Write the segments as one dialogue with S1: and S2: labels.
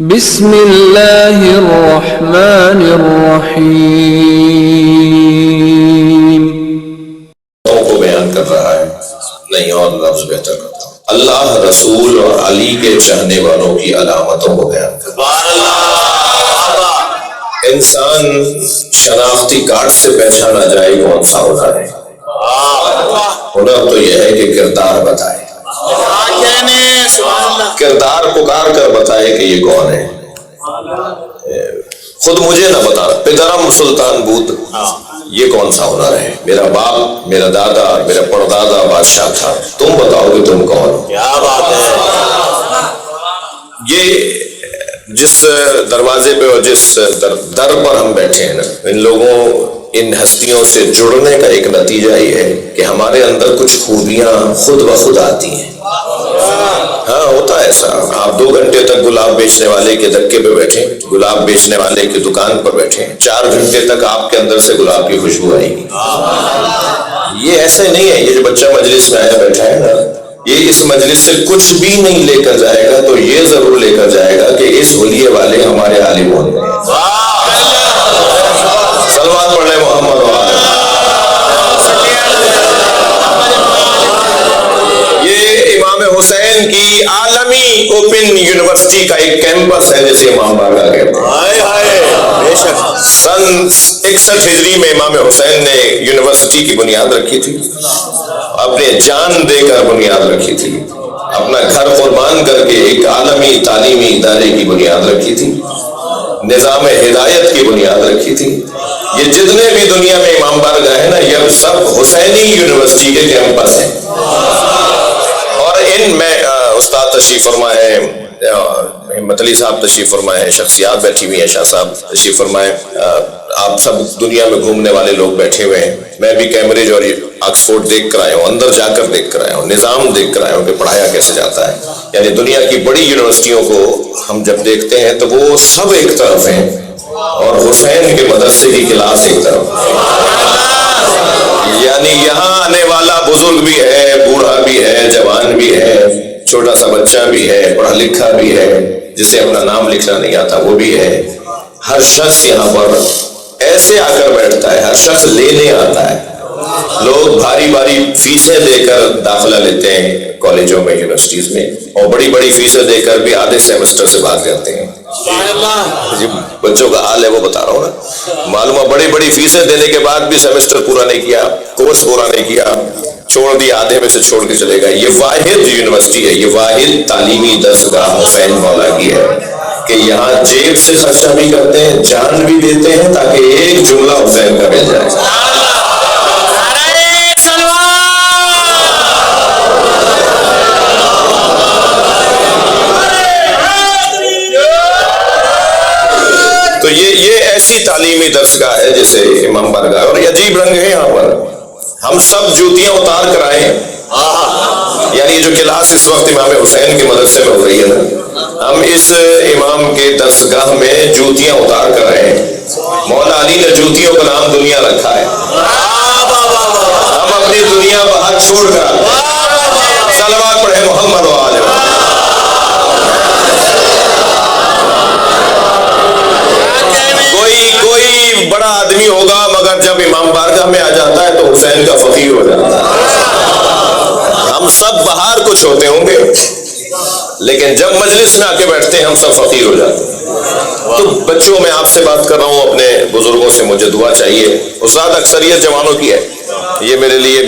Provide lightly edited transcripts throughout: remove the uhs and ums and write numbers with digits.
S1: بسم اللہ الرحمن الرحیم.
S2: کو بیان کر رہا ہے نہیں اور لفظ بہتر کرتا ہوں. اللہ رسول اور علی کے چاہنے والوں کی علامتوں کو بیان کر رہا ہے. انسان شناختی کارڈ سے پہچانا جائے کون سا ہوتا ہے. ہنر تو یہ ہے کہ کردار بتائے، کردار پکار کر بتائے کہ یہ کون ہے. خود مجھے نہ بتا پدرم سلطان بود یہ کون سا ہنر ہے. میرا باپ، میرا دادا، میرا پردادا بادشاہ تھا، تم بتاؤ کہ تم کون ہو. کیا بات ہے. یہ جس دروازے پہ اور جس در پر ہم بیٹھے ہیں نا، ان لوگوں ان ہستیوں سے جڑنے کا ایک نتیجہ یہ ہے کہ ہمارے اندر کچھ خوبیاں خود بخود آتی ہیں. ہاں ہوتا ہے ایسا. آپ 2 گھنٹے تک گلاب بیچنے والے کے دھکے پہ بیٹھے، گلاب بیچنے والے کی دکان پر بیٹھے، 4 گھنٹے تک آپ کے اندر سے گلاب کی خوشبو آئے گی. یہ ایسے نہیں ہے. یہ جو بچہ مجلس میں آیا بیٹھا ہے نا، یہ اس مجلس سے کچھ بھی نہیں لے کر جائے گا تو یہ ضرور لے کر جائے گا کہ اس حلیے والے ہمارے عالم ہوں گے. صلوات پڑھیں محمد و آل. یہ امام حسین کی عالمی اوپن یونیورسٹی کا ایک کیمپس ہے جسے امام بارگاہ کہتے ہیں. سن 61 ہجری میں امام حسین نے یونیورسٹی کی بنیاد رکھی تھی. اپنے جان دے کر بنیاد رکھی تھی. اپنا گھر قربان کر کے ایک عالمی تعلیمی ادارے کی بنیاد رکھی تھی. نظام ہدایت کی بنیاد رکھی تھی. یہ جتنے بھی دنیا میں امام بارگاہ ہیں نا، یہ سب حسینی یونیورسٹی کے کیمپس ہیں. اور ان میں استاد تشریف فرمائے، ہمت علی صاحب تشریف فرمائے، شخصیات بیٹھی ہوئی ہیں، شاہ صاحب تشریف فرمائے، آپ سب دنیا میں گھومنے والے لوگ بیٹھے ہوئے ہیں. میں بھی کیمبرج اور آکسفورڈ دیکھ کر آیا ہوں، اندر جا کر دیکھ کر آیا ہوں، نظام دیکھ کر آیا ہوں کہ پڑھایا کیسے جاتا ہے. یعنی دنیا کی بڑی یونیورسٹیوں کو ہم جب دیکھتے ہیں تو وہ سب ایک طرف ہیں اور حسین کے مدرسے کی کلاس ایک طرف. یعنی یہاں آنے والا بزرگ بھی ہے، بوڑھا بھی ہے، جوان بھی ہے، چھوٹا سا بچہ بھی ہے، پڑھا لکھا بھی ہے، جسے اپنا نام لکھنا نہیں آتا وہ بھی ہے. ہر شخص یہاں پر ایسے آ کر بیٹھتا ہے، ہر شخص لینے آتا ہے. لوگ بھاری بھاری فیسیں دے کر داخلہ لیتے ہیں کالجوں میں، یونیورسٹیز میں، اور بڑی بڑی فیسیں دے کر بھی آدھے سیمسٹر سے بھاگ جاتے ہیں. بچوں کا حال ہے وہ بتا رہا ہوں نا. معلوم ہے بڑی بڑی فیسیں دینے کے بعد بھی سیمسٹر پورا نہیں کیا، کورس پورا نہیں کیا، چھوڑ دیا، آدھے میں سے چھوڑ کے چلے گا. یہ واحد یونیورسٹی ہے، یہ واحد تعلیمی درسگاہ حسین مولا کی ہے کہ یہاں جیب سے خرچہ بھی کرتے ہیں، جان بھی دیتے ہیں تاکہ ایک جملہ حسین کا مل جائے. تو یہ ایسی تعلیمی درسگاہ ہے جیسے امام بارگاہ. اور یہ عجیب رنگ ہے یہاں پر. ہم سب جوتیاں اتار کر آئے ہیں. یعنی جو کلاس اس وقت امام حسین کے مدرسے میں ہو رہی ہے نا، ہم اس امام کے درسگاہ میں جوتیاں اتار کر آئے ہیں. مولا علی نے جوتیوں کا نام دنیا رکھا ہے. ہم اپنی دنیا پر ہاتھ چھوڑ کر صلوات پڑھے محمد و آل. کوئی بڑا آدمی ہوگا مگر جب امام بارگاہ میں آ جاتا ہے تو حسین کا فقیر ہو جاتا ہے. ہم سب باہر کچھ ہوتے ہوں گے لیکن جب مجلس میں آ کے بیٹھتے ہیں ہم سب فقیر ہو جاتے ہیں. تو بچوں میں آپ سے بات کر رہا ہوں، اپنے بزرگوں سے مجھے دعا چاہیے. استاد اکثریت جوانوں کی ہے. یہ میرے لیے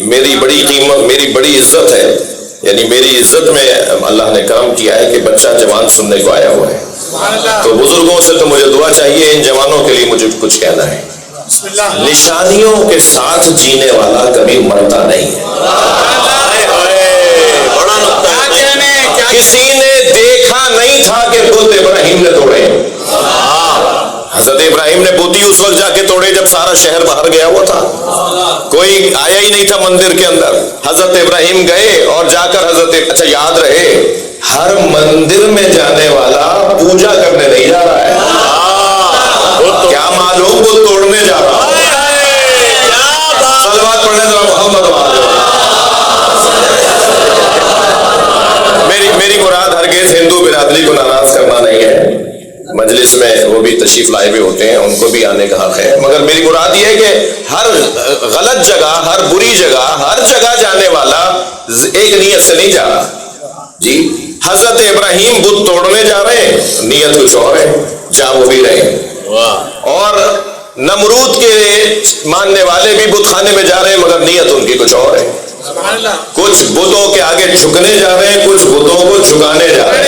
S2: میری بڑی قیمت، میری بڑی عزت ہے. یعنی میری عزت میں اللہ نے کرم کیا ہے کہ بچہ جوان سننے کو آیا ہوا ہے. تو بزرگوں سے تو مجھے دعا چاہیے. ان جوانوں کے لیے مجھے کچھ کہنا ہے. نشانیوں کے ساتھ جینے والا کبھی مرتا نہیں ہے. کسی نے دیکھا نہیں تھا کہ بت ابراہیم نے توڑے. حضرت ابراہیم نے بوتی اس وقت جا کے توڑے جب سارا شہر باہر گیا ہوا تھا، کوئی آیا ہی نہیں تھا مندر کے اندر. حضرت ابراہیم گئے اور جا کر اچھا یاد رہے، ہر مندر میں جانے والا پوجا کرنے نہیں جا رہا ہے. کیا معلوم وہ توڑنے جا رہا ہے. صلوات پڑھنے ذرا محمد و آل. میری مراد ہرگز ہندو برادری کو ناراض کرنا نہیں ہے. مجلس میں وہ بھی تشریف لائے ہوئے ہوتے ہیں، ان کو بھی آنے کا حق ہے، مگر میری مراد یہ ہے کہ ہر غلط جگہ، ہر بری جگہ، ہر جگہ جانے والا ایک نیت سے نہیں جا رہا جی۔ حضرت ابراہیم بت توڑنے جا رہے ہیں، نیت کچھ اور ہے، جہاں وہ بھی رہے، اور نمرود کے ماننے والے بھی بت خانے میں جا رہے ہیں، مگر نیت ان کی کچھ اور ہے۔ کچھ بتوں کے آگے جھکنے جا رہے ہیں، کچھ بتوں کو جھکانے جا رہے ہیں۔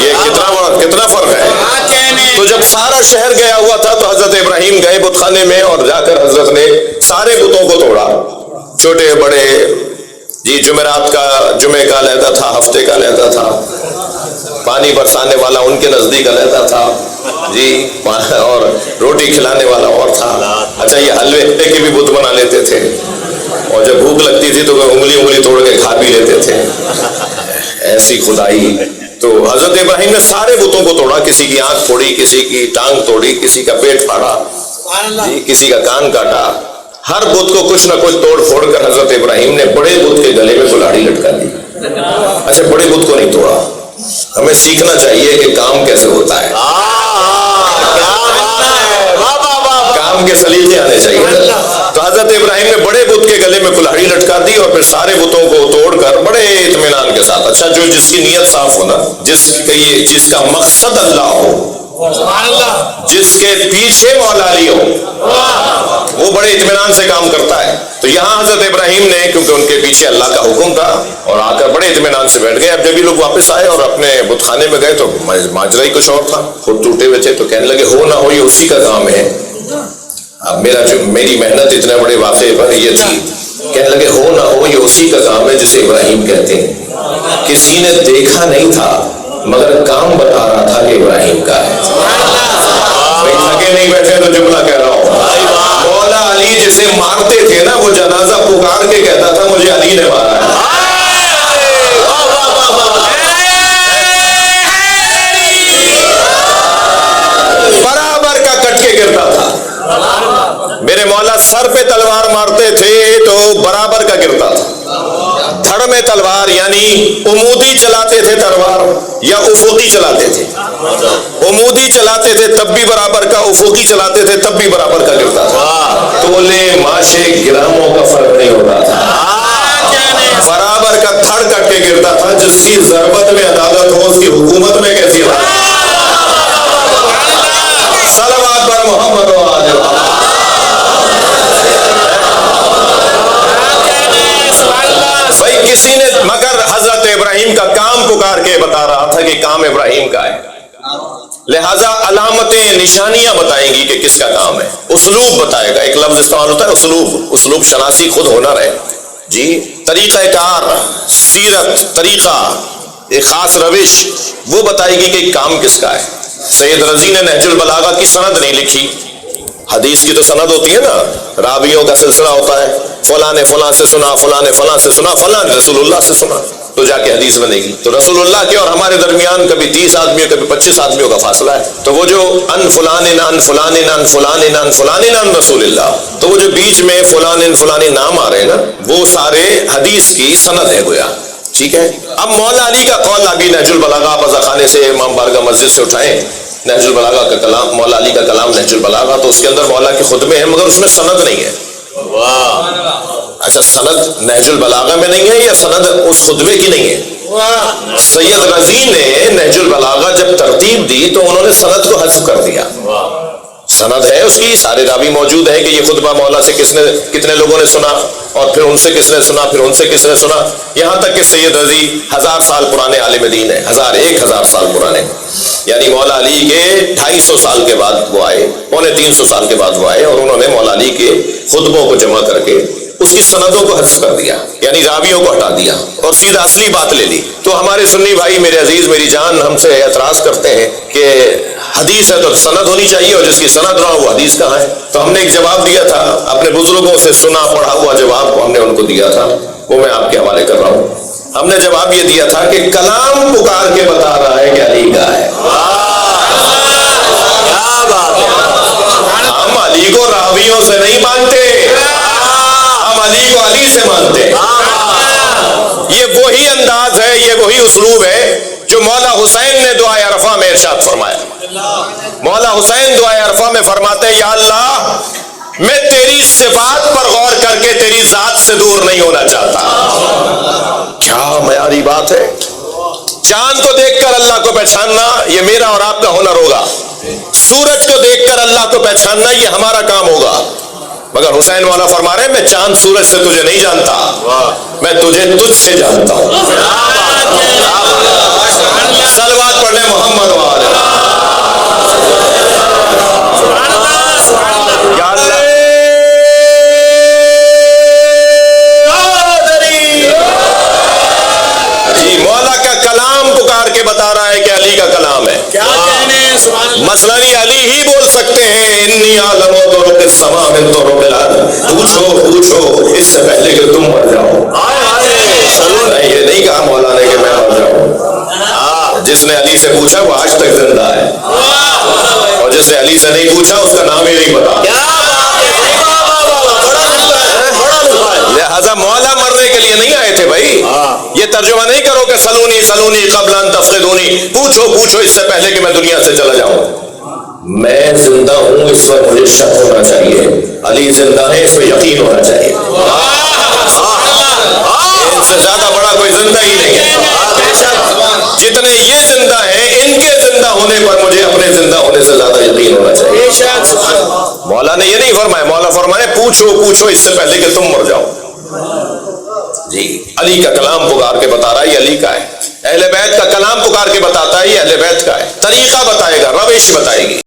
S2: یہ کتنا فرق ہے۔ تو جب سارا شہر گیا ہوا تھا تو حضرت ابراہیم گئے بت خانے میں، اور جا کر حضرت نے سارے بتوں کو توڑا، چھوٹے بڑے جی۔ جمعرات کا، جمعے کا علیحدہ تھا، ہفتے کا علیحدہ تھا، پانی برسانے والا ان کے نزدیک علیحدہ تھا جی، اور روٹی کھلانے والا اور تھا۔ اچھا، یہ حلوے کے بھی بت بنا لیتے تھے، اور جب بھوک لگتی تھی تو وہ انگلی توڑ کے کھا بھی لیتے تھے، ایسی خدائی۔ تو حضرت ابراہیم نے سارے بتوں کو توڑا، کسی کی آنکھ پھوڑی، کسی کی ٹانگ توڑی، کسی کا پیٹ پھاڑا جی، کسی کا کان کاٹا، ہر بت کو کچھ نہ کچھ توڑ پھوڑ کر حضرت ابراہیم نے بڑے بت کے گلے میں کلاڑی لٹکا دی۔ اچھا، بڑے بت کو نہیں توڑا۔ ہمیں سیکھنا چاہیے کہ کام کیسے ہوتا ہے، کام کے سلیقے آنے چاہیے۔ تو حضرت ابراہیم نے بڑے بت کے گلے میں کلاڑی لٹکا دی، اور پھر سارے بتوں کو توڑ کر بڑے اطمینان کے ساتھ، اچھا جس کی نیت صاف ہونا، جس کا مقصد اللہ ہو، جس کے پیچھے مولا علی ہو، وہ بڑے اطمینان سے کام کرتا ہے۔ تو یہاں حضرت ابراہیم نے، کیونکہ ان کے پیچھے اللہ کا حکم تھا، اور آ کر بڑے اطمینان سے بیٹھ گئے۔ اب جب یہ لوگ واپس آئے اور اپنے بت خانے میں گئے تو ماجرا ہی کچھ اور تھا، خود ٹوٹے ہوئے تھے، تو کہنے لگے ہو نہ ہو یہ اسی کا کام ہے۔ اب میری محنت اتنے بڑے واقعے پر یہ تھی، کہنے لگے ہو نہ ہو یہ اسی کا کام ہے جسے ابراہیم کہتے ہیں۔ کسی نے دیکھا نہیں تھا مگر کام بتا رہا تھا کہ ابراہیم کا ہے۔ بھائی تھکے نہیں بیٹھے تو جملہ کہہ رہا ہوں، مولا علی جسے مارتے تھے نا، وہ جنازہ پکار کے کہتا تھا مجھے علی نے مارا ہے۔ برابر کا کٹ کے گرتا تھا۔ میرے مولا سر پہ تلوار مارتے تھے تو برابر کا گرتا تھا، دھڑ میں تلوار، یعنی عمودی چلاتے تھے تلوار یا افقی چلاتے تھے، عمودی چلاتے تھے تب بھی برابر کا، افقی چلاتے تھے تب بھی برابر کا گرتا تھا۔ تولے ماشے گراموں کا فرق نہیں ہوتا تھا، برابر کا تھڑ کٹ کے گرتا تھا۔ جس کی ضربت میں عدالت ہو اس کی حکومت میں کیسی عدالت؟ صلوات بر محمد و آل محمد۔ بھائی کسی نے، مگر حضرت ابراہیم کا کام پکار کے بتا رہا تھا کہ کام ابراہیم کا ہے، لہذا علامتیں، نشانیاں بتائیں گی کہ کس کا کام ہے، اسلوب بتائے گا۔ ایک لفظ استعمال ہوتا ہے اسلوب، اسلوب شناسی خود ہنر ہے جی، طریقہ کار، سیرت، طریقہ، ایک خاص روش، وہ بتائے گی کہ کام کس کا ہے۔ سید رضی نے نہج البلاغہ کی سند نہیں لکھی، حدیث کی تو سند ہوتی ہے نا، راویوں کا سلسلہ ہوتا ہے، فلاں نے فلاں سے سنا، فلاں نے فلاں سے سنا، فلاں نے رسول اللہ سے سنا، تو جا کے حدیث بنے گی۔ تو رسول اللہ کے اور ہمارے درمیان کبھی 30 آدمیوں کبھی 25 آدمیوں کا فاصلہ ہے، تو وہ جو ان فلان ان فلان ان فلان ان فلان ان رسول اللہ، تو وہ جو بیچ میں فلان فلانی نام آ رہے ہیں نا، وہ سارے حدیث کی سند ہے گویا، ٹھیک ہے۔ اب مولا علی کا قول ابھی نہج البلاغہ آپ خانے سے امام بارگاہ مسجد سے اٹھائیں، نہج البلاغہ کا کلام، مولا علی کا کلام نہج البلاغہ، تو اس کے اندر مولا کے خطبے ہیں مگر اس میں سند نہیں ہے۔ اچھا، سند نہج البلاغہ میں نہیں ہے یا سند اس خطبے کی نہیں ہے؟ سید رضی نے نہج البلاغہ جب ترتیب دی تو انہوں نے سند کو حذف کر دیا، سند ہے اس کی، سارے راوی موجود ہیں کہ یہ خطبہ مولا سے کتنے لوگوں نے سنا، اور پھر ان سے کس نے سنا، پھر ان سے کس نے سنا، یہاں تک کہ سید رضی 1000 سال پرانے عالم دین ہیں، 1000 سال پرانے، یعنی مولا علی کے 250 سال کے بعد وہ آئے، 350 سال کے بعد وہ آئے، اور انہوں نے مولا علی کے خطبوں کو جمع کر کے اس کی سندوں کو حذف کر دیا، یعنی راویوں کو ہٹا دیا اور سیدھا اصلی بات لے لی۔ تو ہمارے سنی بھائی، میرے عزیز، میری جان، ہم سے اعتراض کرتے ہیں کہ حدیث ہے تو سند ہونی چاہیے، اور جس کی سند نہ ہو وہ حدیث کہاں ہے؟ تو ہم نے ایک جواب دیا تھا، اپنے بزرگوں سے سنا پڑھا ہوا جواب ہم نے ان کو دیا تھا، وہ میں آپ کے حوالے کر رہا ہوں۔ ہم نے جواب یہ دیا تھا کہ کلام پکار کے بتا رہا ہے کہ علی کا ہے۔ ہم علی کو راویوں سے نہیں مانتے، ہم علی کو علی سے مانتے ہیں۔ یہ وہی انداز ہے، یہ وہی اسلوب ہے جو مولا حسین حسین نے دعائے عرفہ میں ارشاد فرمایا، مولا حسین دعائے عرفہ میں فرماتے ہیں یا اللہ میں تیری صفات پر غور کر کے تیری ذات سے دور نہیں ہونا چاہتا۔ کیا معیاری بات ہے! چاند کو دیکھ کر اللہ کو پہچاننا یہ میرا اور آپ کا ہنر ہوگا، سورج کو دیکھ کر اللہ کو پہچاننا یہ ہمارا کام ہوگا، مگر حسین والا فرما رہے ہیں میں چاند سورج سے تجھے نہیں جانتا، میں تجھے تجھ سے جانتا ہوں۔ صلوات پڑھنے محمد والے یا اللہ جی مولا کا کلام پکار کے بتا رہا ہے کہ علی کا کلام ہے۔
S3: کیا کہنے
S2: مثلاً علی ہی بول سکتے ہیں انی عالم و طرق السما من طرق الارض، پوچھو اس سے پہلے کہ تم مر جاؤ۔ یہ نہیں کہا مولا نے کہ میں مر جاؤں، جس نے علی سے پوچھا وہ آج تک زندہ ہے، اور جس نے علی سے نہیں پوچھا اس کا نام ہی نہیں پتا۔ لہذا مولا مرنے کے لیے نہیں آئے تھے بھائی، یہ ترجمہ نہیں کرو کہ سلونی سلونی قبل ان تفقدونی، پوچھو اس سے پہلے کہ میں دنیا سے چلا جاؤں۔ میں زندہ ہوں اس پر مجھے شک ہونا چاہیے، علی زندہ ہے اس پر یقین ہونا چاہیے، ان سے زیادہ بڑا کوئی زندہ ہی نہیں ہے۔ جتنے یہ زندہ ہیں ان کے زندہ ہونے پر مجھے اپنے زندہ ہونے سے زیادہ یقین ہونا چاہیے۔ مولا نے یہ نہیں فرمایا، مولا فرمائے پوچھو اس سے پہلے کہ تم مر جاؤ۔ جی علی کا کلام پکار کے بتا رہا ہے یہ علی کا ہے، اہل بیت کا کلام پکار کے بتاتا ہے یہ اہل بیت کا ہے، طریقہ بتائے گا، روش بتائے گی۔